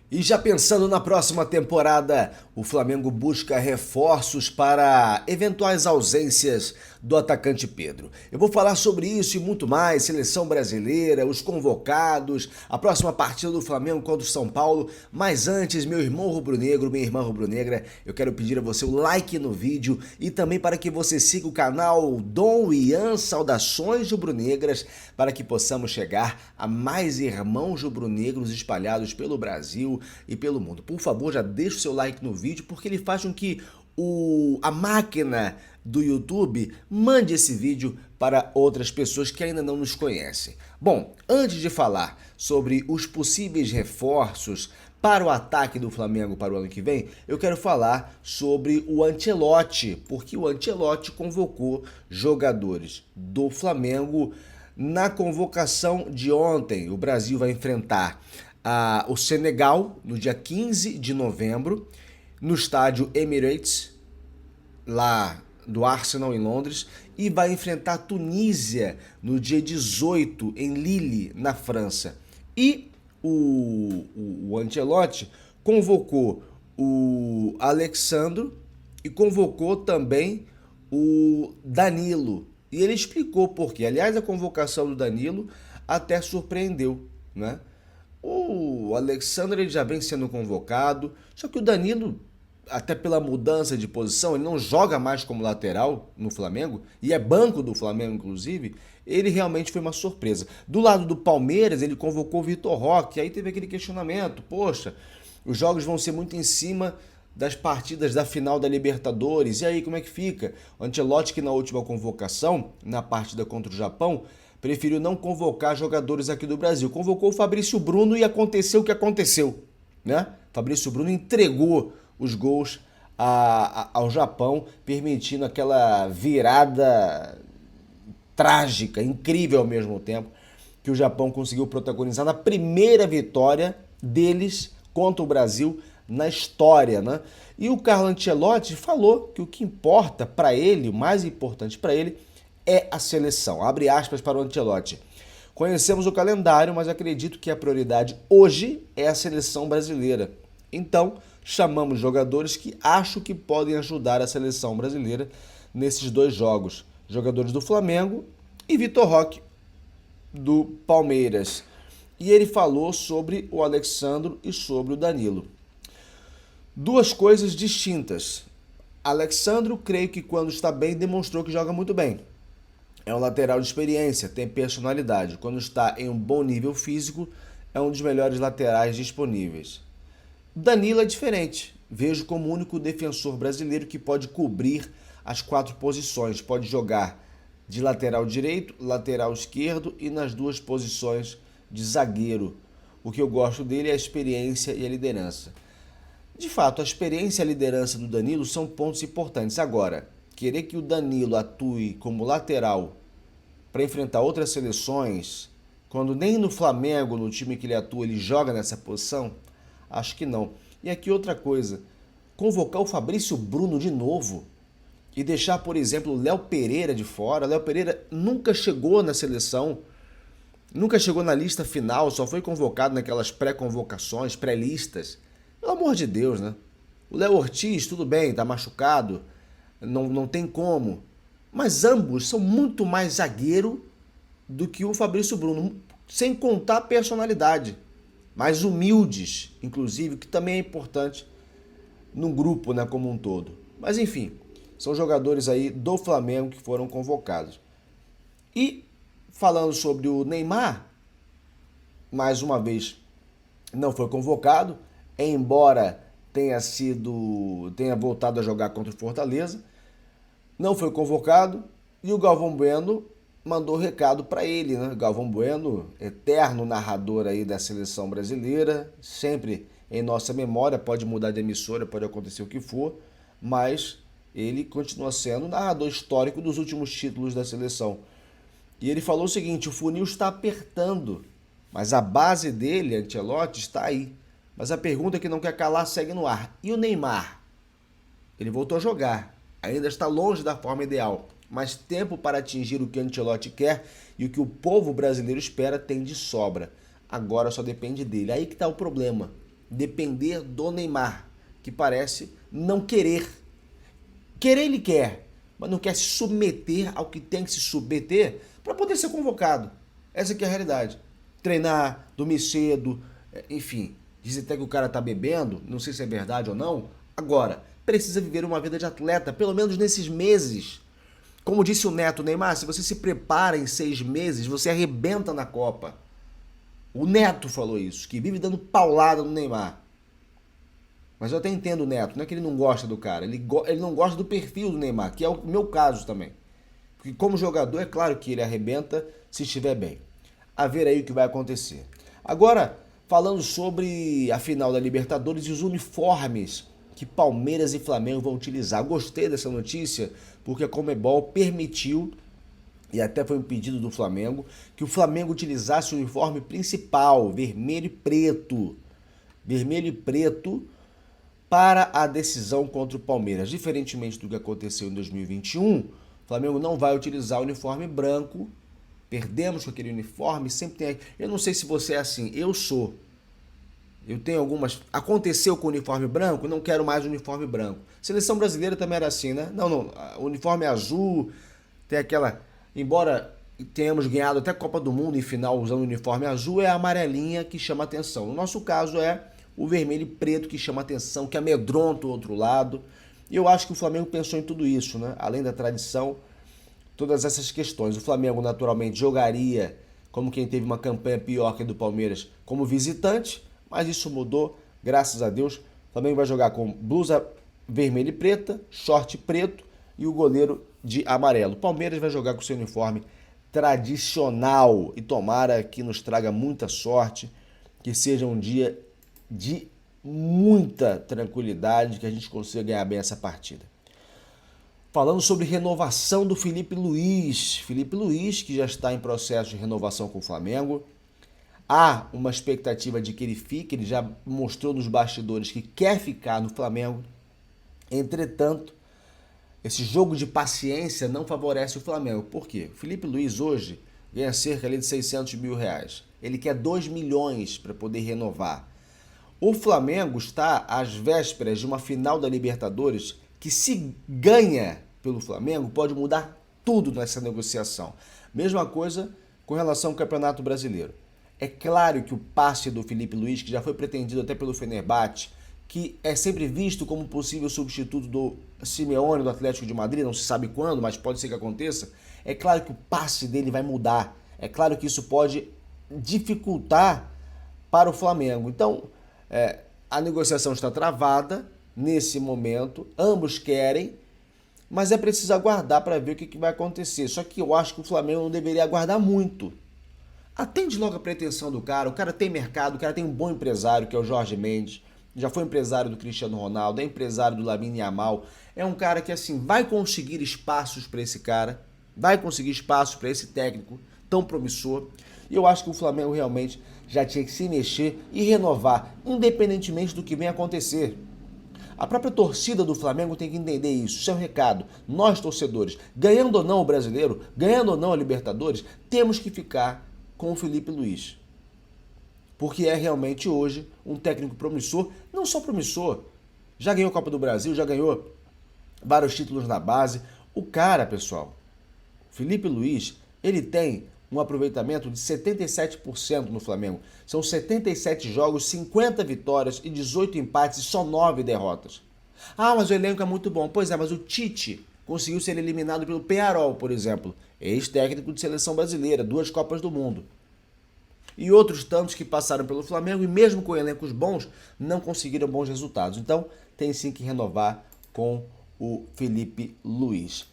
E já pensando na próxima temporada, o Flamengo busca reforços para eventuais ausências do atacante Pedro. Eu vou falar sobre isso e muito mais, seleção brasileira, os convocados, a próxima partida do Flamengo contra o São Paulo. Mas antes, meu irmão rubro-negro, minha irmã rubro-negra, eu quero pedir a você o like no vídeo e também para que você siga o canal Dom Ian Saudações Rubro-Negras para que possamos chegar a mais irmãos rubro-negros espalhados pelo Brasil e pelo mundo. Por favor, já deixa o seu like no vídeo, porque ele faz com que a máquina do YouTube mande esse vídeo para outras pessoas que ainda não nos conhecem. Bom, antes de falar sobre os possíveis reforços para o ataque do Flamengo para o ano que vem, eu quero falar sobre o Ancelotti, porque o Ancelotti convocou jogadores do Flamengo na convocação de ontem. O Brasil vai enfrentar o Senegal no dia 15 de novembro, no estádio Emirates, lá do Arsenal em Londres, e vai enfrentar a Tunísia no dia 18 em Lille, na França. E o Ancelotti convocou o Alexandro e convocou também o Danilo. E ele explicou por quê. Aliás, a convocação do Danilo até surpreendeu, né? O Alexandre ele já vem sendo convocado, só que o Danilo, até pela mudança de posição, ele não joga mais como lateral no Flamengo, e é banco do Flamengo, inclusive, ele realmente foi uma surpresa. Do lado do Palmeiras, ele convocou o Vitor Roque, aí teve aquele questionamento, poxa, os jogos vão ser muito em cima das partidas da final da Libertadores, e aí como é que fica? O Ancelotti, que na última convocação, na partida contra o Japão, preferiu não convocar jogadores aqui do Brasil. Convocou o Fabrício Bruno e aconteceu o que aconteceu, né? Fabrício Bruno entregou os gols ao Japão, permitindo aquela virada trágica, incrível ao mesmo tempo, que o Japão conseguiu protagonizar na primeira vitória deles contra o Brasil na história, né? E o Carlo Ancelotti falou que o que importa para ele, o mais importante para ele, é a seleção. Abre aspas para o Ancelotti. Conhecemos o calendário, mas acredito que a prioridade hoje é a seleção brasileira. Então, chamamos jogadores que acho que podem ajudar a seleção brasileira nesses dois jogos. Jogadores do Flamengo e Vitor Roque do Palmeiras. E ele falou sobre o Alexandro e sobre o Danilo. Duas coisas distintas. Alexandro, creio que quando está bem, demonstrou que joga muito bem. É um lateral de experiência, tem personalidade. Quando está em um bom nível físico, é um dos melhores laterais disponíveis. Danilo é diferente. Vejo como o único defensor brasileiro que pode cobrir as quatro posições. Pode jogar de lateral direito, lateral esquerdo e nas duas posições de zagueiro. O que eu gosto dele é a experiência e a liderança. De fato, a experiência e a liderança do Danilo são pontos importantes. Agora, querer que o Danilo atue como lateral para enfrentar outras seleções, quando nem no Flamengo, no time que ele atua, ele joga nessa posição, acho que não. E aqui outra coisa, convocar o Fabrício Bruno de novo e deixar, por exemplo, o Léo Pereira de fora. Léo Pereira nunca chegou na seleção, nunca chegou na lista final, só foi convocado naquelas pré-convocações, pré-listas. Pelo amor de Deus, né? O Léo Ortiz, tudo bem, tá machucado, não tem como. Mas ambos são muito mais zagueiro do que o Fabrício Bruno, sem contar a personalidade. Mais humildes, inclusive, que também é importante num grupo, né, como um todo. Mas enfim, são jogadores aí do Flamengo que foram convocados. E falando sobre o Neymar, mais uma vez não foi convocado, embora tenha voltado a jogar contra o Fortaleza, não foi convocado e o Galvão Bueno mandou recado para ele, né? Galvão Bueno, eterno narrador aí da seleção brasileira, sempre em nossa memória, pode mudar de emissora, pode acontecer o que for, mas ele continua sendo o narrador histórico dos últimos títulos da seleção. E ele falou o seguinte: o funil está apertando, mas a base dele, Ancelotti, está aí. Mas a pergunta que não quer calar segue no ar. E o Neymar? Ele voltou a jogar. Ainda está longe da forma ideal. Mas tempo para atingir o que Ancelotti quer e o que o povo brasileiro espera tem de sobra. Agora só depende dele. Aí que está o problema. depender do Neymar, que parece não querer. Querer ele quer, mas não quer se submeter ao que tem que se submeter para poder ser convocado. Essa que é a realidade. Treinar, dormir cedo, enfim. Diz até que o cara tá bebendo, não sei se é verdade ou não. Agora, precisa viver uma vida de atleta, pelo menos nesses meses. Como disse o Neto, Neymar, se você se prepara em 6 meses, você arrebenta na Copa. O Neto falou isso, que vive dando paulada no Neymar. Mas eu até entendo o Neto, não é que ele não gosta do cara, ele não gosta do perfil do Neymar, que é o meu caso também. Porque como jogador, é claro que ele arrebenta se estiver bem. A ver aí o que vai acontecer. Agora, falando sobre a final da Libertadores e os uniformes que Palmeiras e Flamengo vão utilizar. Gostei dessa notícia porque a Conmebol permitiu, e até foi um pedido do Flamengo, que o Flamengo utilizasse o uniforme principal, vermelho e preto. Vermelho e preto para a decisão contra o Palmeiras. Diferentemente do que aconteceu em 2021, o Flamengo não vai utilizar o uniforme branco. Perdemos com aquele uniforme, sempre tem... Eu não sei se você é assim, eu sou. Eu tenho algumas... Aconteceu com o uniforme branco, não quero mais o uniforme branco. Seleção brasileira também era assim, né? Não, o uniforme azul, tem aquela... Embora tenhamos ganhado até a Copa do Mundo em final usando o uniforme azul, é a amarelinha que chama atenção. No nosso caso é o vermelho e preto que chama atenção, que amedronta o outro lado. E eu acho que o Flamengo pensou em tudo isso, né? Além da tradição, todas essas questões. O Flamengo naturalmente jogaria como quem teve uma campanha pior que a do Palmeiras como visitante, mas isso mudou, graças a Deus. O Flamengo vai jogar com blusa vermelha e preta, short preto e o goleiro de amarelo. O Palmeiras vai jogar com seu uniforme tradicional e tomara que nos traga muita sorte, que seja um dia de muita tranquilidade, que a gente consiga ganhar bem essa partida. Falando sobre renovação do Felipe Luiz. Felipe Luiz, que já está em processo de renovação com o Flamengo. Há uma expectativa de que ele fique, ele já mostrou nos bastidores que quer ficar no Flamengo. Entretanto, esse jogo de paciência não favorece o Flamengo. Por quê? O Felipe Luiz hoje ganha cerca ali de 600 mil reais. Ele quer 2 milhões para poder renovar. O Flamengo está às vésperas de uma final da Libertadores que, se ganha pelo Flamengo, pode mudar tudo nessa negociação. Mesma coisa com relação ao Campeonato Brasileiro. É claro que o passe do Felipe Luiz, que já foi pretendido até pelo Fenerbahçe, que é sempre visto como possível substituto do Simeone do Atlético de Madrid, não se sabe quando, mas pode ser que aconteça, é claro que o passe dele vai mudar. É claro que isso pode dificultar para o Flamengo. Então, a negociação está travada nesse momento, ambos querem, mas é preciso aguardar para ver o que vai acontecer. Só que eu acho que o Flamengo não deveria aguardar muito. Atende logo a pretensão do cara, o cara tem mercado, o cara tem um bom empresário, que é o Jorge Mendes, já foi empresário do Cristiano Ronaldo, é empresário do Lamine Yamal, é um cara que assim vai conseguir espaços para esse cara, vai conseguir espaços para esse técnico tão promissor, e eu acho que o Flamengo realmente já tinha que se mexer e renovar, independentemente do que venha acontecer. A própria torcida do Flamengo tem que entender isso, isso é um recado. Nós, torcedores, ganhando ou não o Brasileiro, ganhando ou não a Libertadores, temos que ficar com o Felipe Luiz. Porque é realmente hoje um técnico promissor, não só promissor, já ganhou a Copa do Brasil, já ganhou vários títulos na base. O cara, pessoal, Felipe Luiz, ele tem um aproveitamento de 77% no Flamengo. São 77 jogos, 50 vitórias e 18 empates e só 9 derrotas. Ah, mas o elenco é muito bom. Pois é, mas o Tite conseguiu ser eliminado pelo Peñarol, por exemplo, ex-técnico de seleção brasileira, 2 Copas do Mundo. E outros tantos que passaram pelo Flamengo e mesmo com elencos bons, não conseguiram bons resultados. Então, tem sim que renovar com o Felipe Luiz.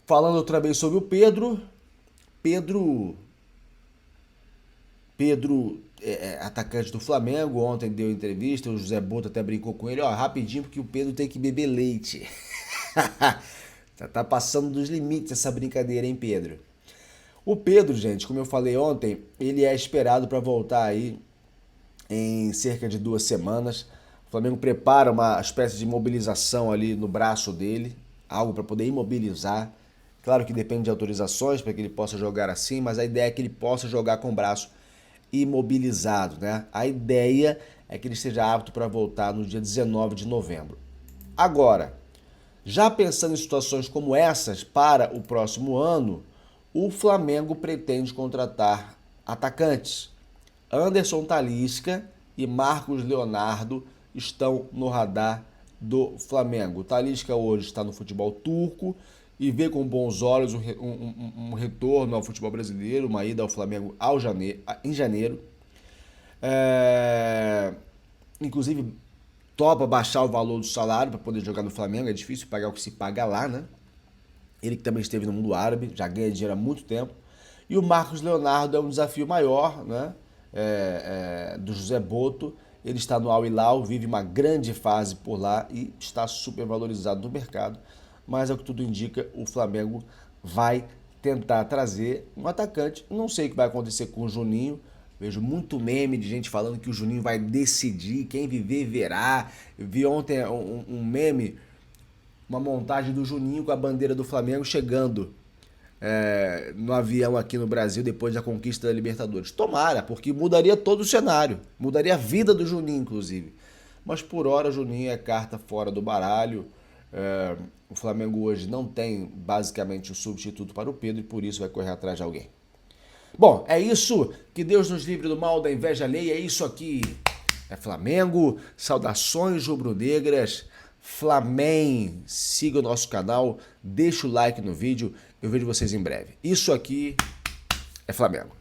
Falando outra vez sobre o Pedro é atacante do Flamengo, ontem deu entrevista, o José Boto até brincou com ele, rapidinho, porque o Pedro tem que beber leite. Tá passando dos limites essa brincadeira, hein, Pedro? O Pedro, gente, como eu falei ontem, ele é esperado para voltar aí em cerca de 2 semanas. O Flamengo prepara uma espécie de mobilização ali no braço dele, algo para poder imobilizar. Claro que depende de autorizações para que ele possa jogar assim, mas a ideia é que ele possa jogar com o braço imobilizado, né? A ideia é que ele esteja apto para voltar no dia 19 de novembro. Agora, já pensando em situações como essas para o próximo ano, o Flamengo pretende contratar atacantes. Anderson Talisca e Marcos Leonardo estão no radar do Flamengo. O Talisca hoje está no futebol turco e vê com bons olhos um retorno ao futebol brasileiro, uma ida ao Flamengo em janeiro. Inclusive, topa baixar o valor do salário para poder jogar no Flamengo. É difícil pagar o que se paga lá, né? Ele que também esteve no mundo árabe, já ganha dinheiro há muito tempo. E o Marcos Leonardo é um desafio maior, né? Do José Boto. Ele está no Al Hilal, vive uma grande fase por lá e está super valorizado no mercado. Mas, ao que tudo indica, o Flamengo vai tentar trazer um atacante. Não sei o que vai acontecer com o Juninho. Vejo muito meme de gente falando que o Juninho vai decidir, quem viver verá. Eu vi ontem um meme, uma montagem do Juninho com a bandeira do Flamengo chegando no avião aqui no Brasil depois da conquista da Libertadores. Tomara, porque mudaria todo o cenário, mudaria a vida do Juninho, inclusive. Mas por hora, o Juninho é carta fora do baralho. O Flamengo hoje não tem basicamente um substituto para o Pedro e por isso vai correr atrás de alguém. Bom, é isso. Que Deus nos livre do mal, da inveja alheia. É isso aqui. É Flamengo. Saudações rubro-negras. Flamengo. Siga o nosso canal. Deixa o like no vídeo. Eu vejo vocês em breve. Isso aqui é Flamengo.